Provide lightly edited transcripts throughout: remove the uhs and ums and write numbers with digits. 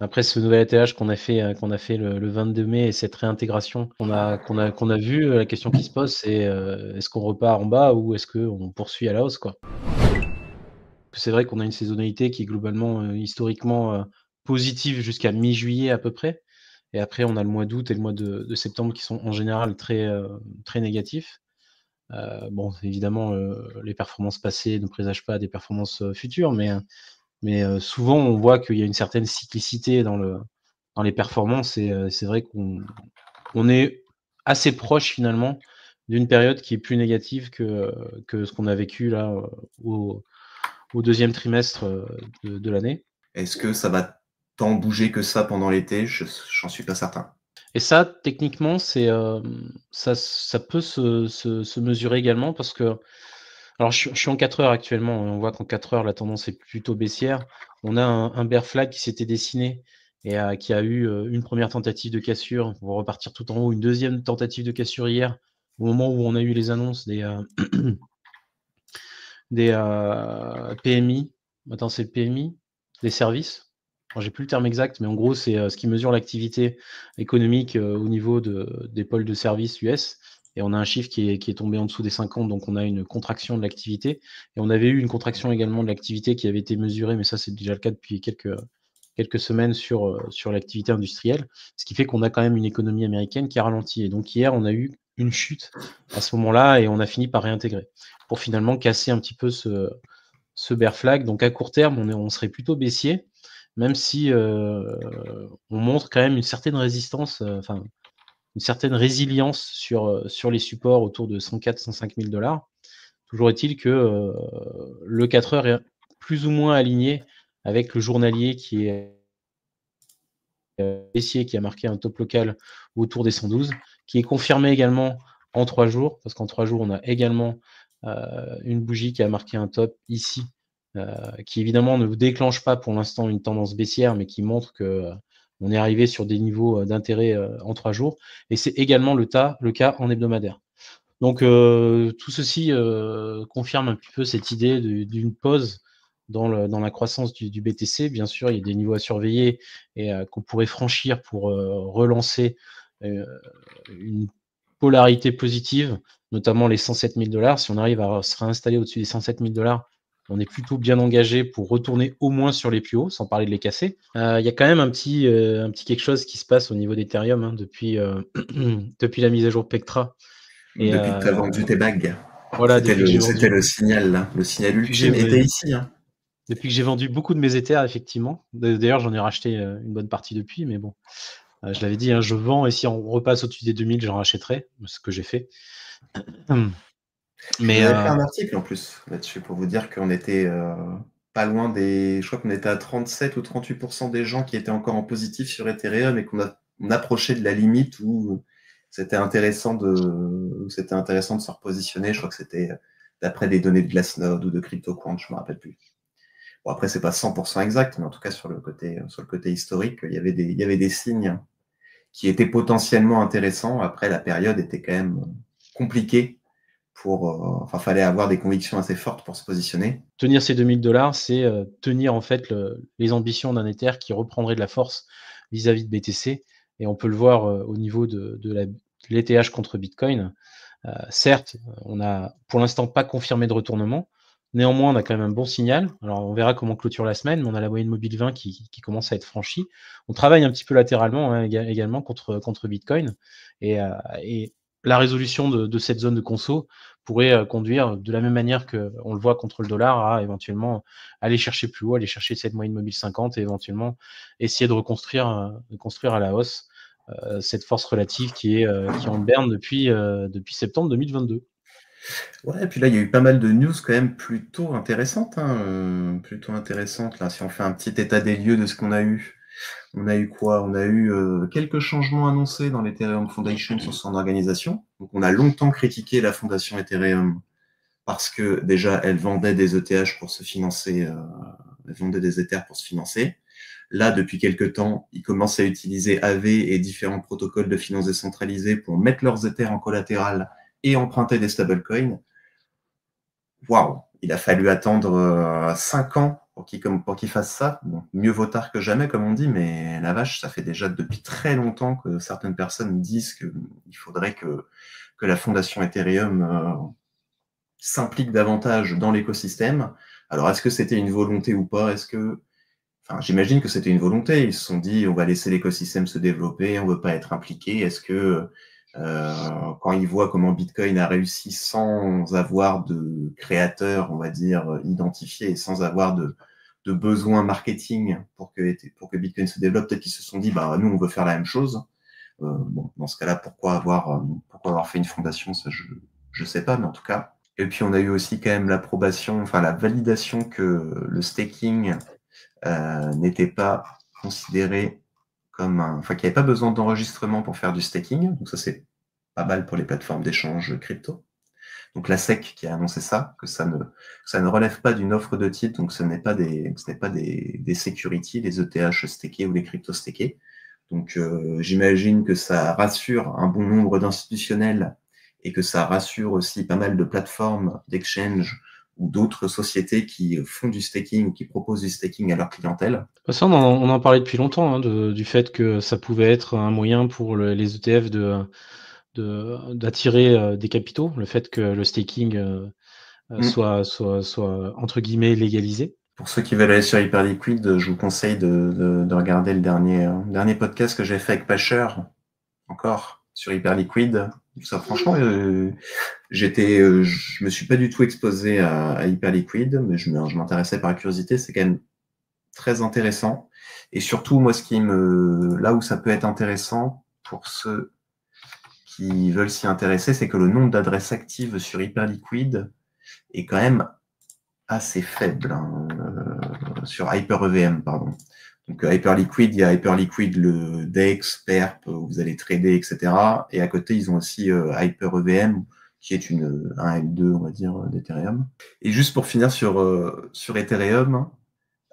Après ce nouvel atterrissage qu'on a fait le 22 mai et cette réintégration qu'on a vu, la question qui se pose, c'est, est-ce qu'on repart en bas ou est-ce qu'on poursuit à la hausse, quoi? C'est vrai qu'on a une saisonnalité qui est globalement, historiquement, positive jusqu'à mi-juillet à peu près et après on a le mois d'août et le mois de septembre qui sont en général très, très négatifs. Bon évidemment, les performances passées ne présagent pas des performances, futures, mais souvent on voit qu'il y a une certaine cyclicité dans les performances et c'est vrai qu'on est assez proche finalement d'une période qui est plus négative que ce qu'on a vécu là, au au 2e trimestre, de l'année Est-ce que ça va tant bouger que ça pendant l'été? J'en suis pas certain. et ça techniquement c'est, ça peut se mesurer également parce que alors je suis en 4 heures actuellement et on voit qu'en 4 heures la tendance est plutôt baissière. On a un bear flag qui s'était dessiné et qui a eu, une première tentative de cassure pour repartir tout en haut, une deuxième tentative de cassure hier, au moment où on a eu les annonces des, PMI. Attends, c'est le PMI? Des services? Alors j'ai plus le terme exact, mais en gros, c'est, ce qui mesure l'activité économique, au niveau des pôles de services US et on a un chiffre qui est tombé en dessous des 50, donc on a une contraction de l'activité et on avait eu une contraction également de l'activité qui avait été mesurée, mais ça, c'est déjà le cas depuis quelques semaines sur l'activité industrielle. Ce qui fait qu'on a quand même une économie américaine qui a ralenti et donc hier, on a eu une chute à ce moment-là et on a fini par réintégrer pour finalement casser un petit peu ce bear flag. Donc à court terme, on serait plutôt baissier, même si, on montre quand même une certaine résistance, enfin une certaine résilience sur les supports autour de 104-105 000 $. Toujours est-il que, le 4 heures est plus ou moins aligné avec le journalier qui est baissier, qui a marqué un top local autour des 112, qui est confirmé également en 3 jours, parce qu'en 3 jours, on a également, une bougie qui a marqué un top ici, heu, qui évidemment ne déclenche pas pour l'instant une tendance baissière, mais qui montre que, on est arrivé sur des niveaux, d'intérêt, en 3 jours et c'est également le cas en hebdomadaire. Donc tout ceci, confirme un petit peu cette idée d'une pause dans la croissance du BTC. Bien sûr, il y a des niveaux à surveiller et qu'on pourrait franchir pour, relancer, heu, une polarité positive, notamment les 107 000 $. Si on arrive à se réinstaller au-dessus des 107 000 $, on est plutôt bien engagé pour retourner au moins sur les plus hauts, sans parler de les casser. Il y a quand même un petit quelque chose qui se passe au niveau d'Ethereum, hein, depuis, depuis la mise à jour Pectra et Depuis que tu as vendu tes bagues, voilà, c'était le signal, là. Le signal depuis que j'ai ultime était ici, hein. depuis que j'ai vendu beaucoup de mes Ethers effectivement. D'ailleurs, j'en ai racheté, une bonne partie depuis, mais bon, je l'avais dit, hein, je vends et si on repasse au-dessus des 2000, j'en rachèterai, ce que j'ai fait. Je vous Mais, avais fait un article en plus là-dessus pour vous dire qu'on était pas loin des. Je crois qu'on était à 37 ou 38% des gens qui étaient encore en positif sur Ethereum et on approchait de la limite où c'était intéressant de se repositionner. Je crois que c'était d'après des données de Glassnode ou de CryptoQuant, je me rappelle plus. Bon, après, c'est pas 100% exact, mais en tout cas, sur le côté historique, il y avait des signes qui étaient potentiellement intéressants. Après, la période était quand même compliquée enfin, fallait avoir des convictions assez fortes pour se positionner. tenir ces 2000 $, c'est, tenir en fait les ambitions d'un Ether qui reprendrait de la force vis-à-vis de BTC et on peut le voir, au niveau de l'ETH contre Bitcoin. Certes, on n'a pour l'instant pas confirmé de retournement. Néanmoins, on a quand même un bon signal. Alors, on verra comment clôture la semaine, mais on a la moyenne mobile 20 qui commence à être franchie. On travaille un petit peu latéralement, hein, également contre Bitcoin et la résolution de cette zone de conso pourrait, conduire de la même manière qu'on le voit contre le dollar à éventuellement aller chercher plus haut, aller chercher cette moyenne mobile 50 et éventuellement essayer de construire à la hausse cette force relative qui est en berne depuis septembre 2022. Ouais, et puis là, il y a eu pas mal de news quand même plutôt intéressantes, hein, plutôt intéressantes. Là, si on fait un petit état des lieux de ce qu'on a eu, on a eu quoi? On a eu quelques changements annoncés dans l'Ethereum Foundation sur son organisation. Donc, on a longtemps critiqué la fondation Ethereum parce que déjà, elle vendait des ETH pour se financer, elle vendait des Ethers pour se financer. Là, depuis quelques temps, ils commencent à utiliser AV et différents protocoles de finance décentralisée pour mettre leurs Ethers en collatéral et emprunter des stablecoins. Waouh, il a fallu attendre 5 ans pour qu'ils fassent ça. Bon, mieux vaut tard que jamais, comme on dit, mais la vache, ça fait déjà depuis très longtemps que certaines personnes disent qu'il faudrait que la fondation Ethereum s'implique davantage dans l'écosystème. Alors, est-ce que c'était une volonté ou pas? Enfin, j'imagine que c'était une volonté. Ils se sont dit, on va laisser l'écosystème se développer, on ne veut pas être impliqué. Est-ce que quand ils voient comment Bitcoin a réussi sans avoir de créateur, on va dire, identifié et sans avoir de besoin marketing pour que Bitcoin se développe, peut-être qu'ils se sont dit, bah, nous, on veut faire la même chose. Bon, dans ce cas-là, pourquoi avoir fait une fondation? Ça, je ne sais pas, mais en tout cas. Et puis, on a eu aussi quand même l'approbation, enfin, la validation que le staking n'était pas considéré comme enfin, qu'il n'y avait pas besoin d'enregistrement pour faire du staking. Donc ça, c'est pas mal pour les plateformes d'échange crypto. Donc la SEC qui a annoncé ça, que ça ne relève pas d'une offre de titre, donc ce n'est pas des securities, les ETH stakés ou les crypto stakés. Donc j'imagine que ça rassure un bon nombre d'institutionnels et que ça rassure aussi pas mal de plateformes d'exchange ou d'autres sociétés qui font du staking, qui proposent du staking à leur clientèle. Ça, on en parlait depuis longtemps, hein, du fait que ça pouvait être un moyen pour les ETF d'attirer des capitaux, le fait que le staking soit entre guillemets légalisé. Pour ceux qui veulent aller sur Hyperliquid, je vous conseille de regarder le dernier podcast que j'ai fait avec Pacher, encore sur Hyperliquid. Ça, franchement, je me suis pas du tout exposé à Hyperliquid, mais je m'intéressais par curiosité. C'est quand même très intéressant. Et surtout, moi, là où ça peut être intéressant pour ceux qui veulent s'y intéresser, c'est que le nombre d'adresses actives sur Hyperliquid est quand même assez faible, hein, sur Hyper-EVM, pardon. Donc Hyperliquid, il y a Hyperliquid, le DEX, PERP, où vous allez trader, etc. Et à côté, ils ont aussi Hyper-EVM, qui est un L2, on va dire, d'Ethereum. Et juste pour finir sur Ethereum,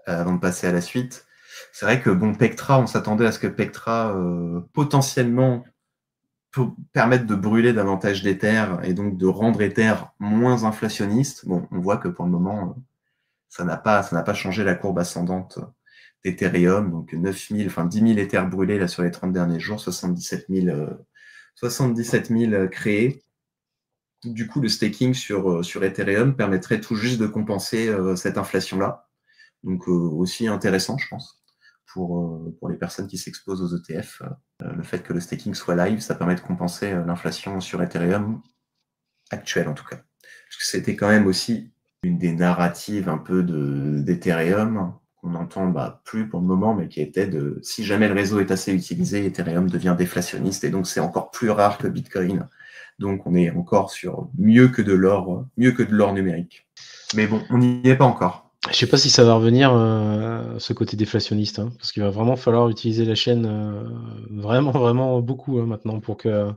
avant de passer à la suite, c'est vrai que bon, Pectra, on s'attendait à ce que Pectra potentiellement peut permettre de brûler davantage d'Ether et donc de rendre Ether moins inflationniste. Bon, on voit que pour le moment, ça n'a pas changé la courbe ascendante d'Ethereum. Donc 10 000 Ethers brûlés là, sur les 30 derniers jours, 77 000 créés. Du coup, le staking sur Ethereum permettrait tout juste de compenser cette inflation-là. Donc aussi intéressant, je pense, pour les personnes qui s'exposent aux ETF. Le fait que le staking soit live, ça permet de compenser l'inflation sur Ethereum actuelle, en tout cas. Parce que c'était quand même aussi une des narratives un peu d'Ethereum qu'on n'entend plus pour le moment, mais qui était si jamais le réseau est assez utilisé, Ethereum devient déflationniste, et donc c'est encore plus rare que Bitcoin. Donc on est encore sur mieux que de l'or numérique. Mais bon, on n'y est pas encore. Je sais pas si ça va revenir, ce côté déflationniste, hein, parce qu'il va vraiment falloir utiliser la chaîne vraiment, vraiment beaucoup maintenant pour qu'on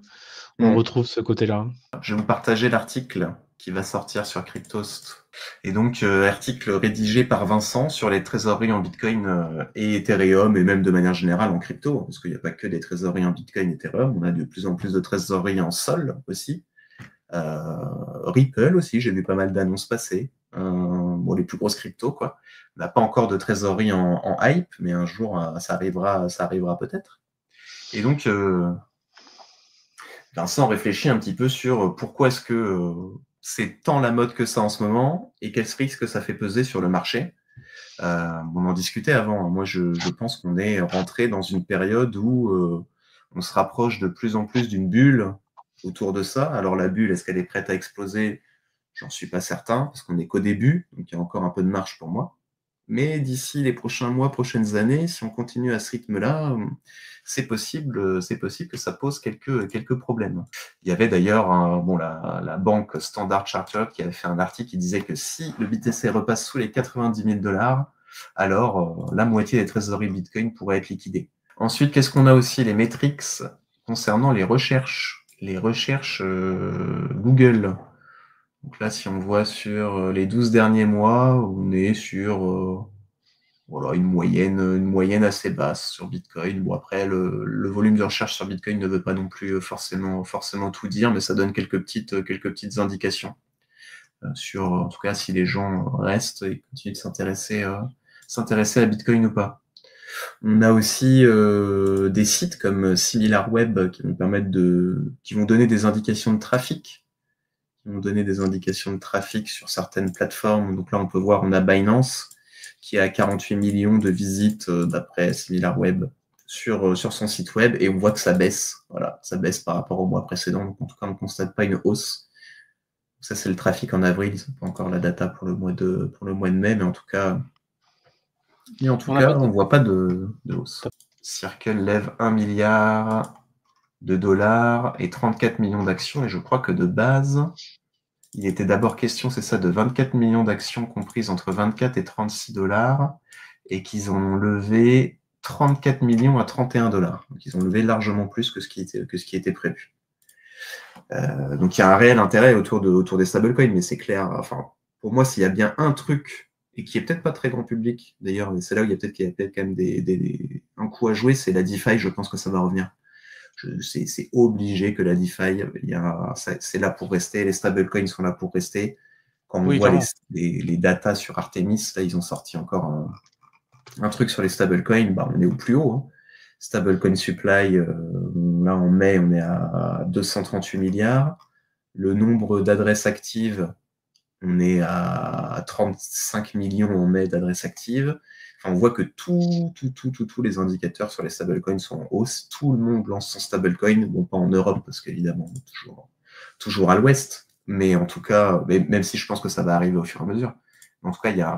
retrouve ce côté-là. Je vais vous partager l'article qui va sortir sur Cryptost. Et donc, article rédigé par Vincent sur les trésoreries en Bitcoin et Ethereum, et même de manière générale en crypto, parce qu'il n'y a pas que des trésoreries en Bitcoin et Ethereum, on a de plus en plus de trésoreries en Sol aussi. Ripple aussi, j'ai vu pas mal d'annonces passer. Bon, les plus grosses cryptos, quoi. On n'a pas encore de trésorerie en hype, mais un jour, ça arrivera peut-être. Et donc, Vincent réfléchit un petit peu sur pourquoi est-ce que c'est tant la mode que ça en ce moment et quels risques ça fait peser sur le marché. On en discutait avant. Moi, je pense qu'on est rentré dans une période où on se rapproche de plus en plus d'une bulle autour de ça. Alors la bulle, est-ce qu'elle est prête à exploser? J'en suis pas certain, parce qu'on n'est qu'au début, donc il y a encore un peu de marge pour moi. Mais d'ici les prochains mois, prochaines années, si on continue à ce rythme-là, c'est possible que ça pose quelques problèmes. Il y avait d'ailleurs la banque Standard Chartered qui avait fait un article qui disait que si le BTC repasse sous les 90 000 $, alors la moitié des trésoreries Bitcoin pourraient être liquidées. Ensuite, qu'est-ce qu'on a aussi? Les metrics concernant les recherches. Les recherches Google. Donc là, si on voit sur les 12 derniers mois, on est sur une moyenne assez basse sur Bitcoin. Bon, après, le volume de recherche sur Bitcoin ne veut pas non plus forcément tout dire, mais ça donne quelques petites indications. en tout cas, si les gens restent et continuent de s'intéresser à Bitcoin ou pas. On a aussi des sites comme SimilarWeb qui vont qui vont donner des indications de trafic, sur certaines plateformes. Donc là, on peut voir, on a Binance qui a 48 millions de visites d'après SimilarWeb sur son site web, et on voit que ça baisse. Voilà, ça baisse par rapport au mois précédent. Donc en tout cas, on ne constate pas une hausse. Ça, c'est le trafic en avril. Ils n'ont pas encore la data pour le mois de mai, mais en tout cas, on ne voit pas de hausse. Circle lève 1 milliard de dollars et 34 millions d'actions, et je crois que de base, il était d'abord question, c'est ça, de 24 millions d'actions comprises entre 24 et 36 dollars, et qu'ils ont levé 34 millions à 31 dollars. Donc ils ont levé largement plus que ce qui était prévu. Donc il y a un réel intérêt autour des stablecoins, mais c'est clair. Enfin, pour moi, s'il y a bien un truc, et qui est peut-être pas très grand public, d'ailleurs, mais c'est là où il y a peut-être quand même un coup à jouer, c'est la DeFi. Je pense que ça va revenir. C'est obligé que la DeFi, c'est là pour rester. Les stablecoins sont là pour rester. Quand on voit les datas sur Artemis, là, ils ont sorti encore un truc sur les stablecoins. Bah, on est au plus haut. Hein. Stablecoin supply, là en mai, on est à 238 milliards. Le nombre d'adresses actives, on est à 35 millions en mai d'adresses actives. Enfin, on voit que tous les indicateurs sur les stablecoins sont en hausse. Tout le monde lance son stablecoin. Bon, pas en Europe, parce qu'évidemment, toujours à l'ouest. Mais en tout cas, même si je pense que ça va arriver au fur et à mesure. En tout cas, il y a un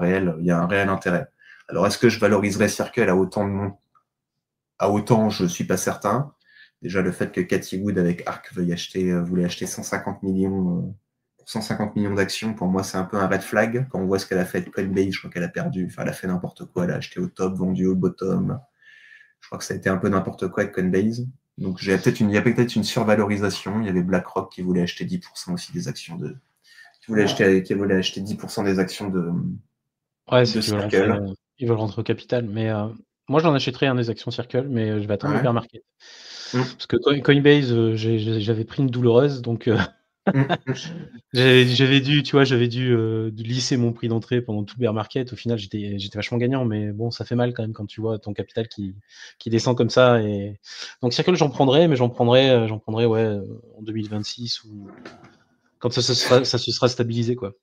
réel intérêt. Alors, est-ce que je valoriserais Circle à autant de monde? À autant, je ne suis pas certain. Déjà, le fait que Cathie Wood avec ARK voulait acheter 150 millions d'actions, pour moi, c'est un peu un red flag. Quand on voit ce qu'elle a fait avec Coinbase, je crois qu'elle a perdu. Enfin, elle a fait n'importe quoi. Elle a acheté au top, vendu au bottom. Je crois que ça a été un peu n'importe quoi avec Coinbase. Donc, il y a peut-être une survalorisation. Il y avait BlackRock qui voulait acheter 10% aussi des actions qui voulait acheter 10% des actions de Circle. Ils veulent rentrer au capital. Mais moi, j'en achèterais des actions Circle, mais je vais attendre le bear market. Parce que Coinbase, j'avais pris une douloureuse, donc j'avais dû lisser mon prix d'entrée pendant tout le bear market. Au final, j'étais vachement gagnant, mais bon, ça fait mal quand même quand tu vois ton capital qui descend comme ça. Et donc Circle, j'en prendrais, mais j'en prendrais en 2026 ou quand ça se sera stabilisé, quoi.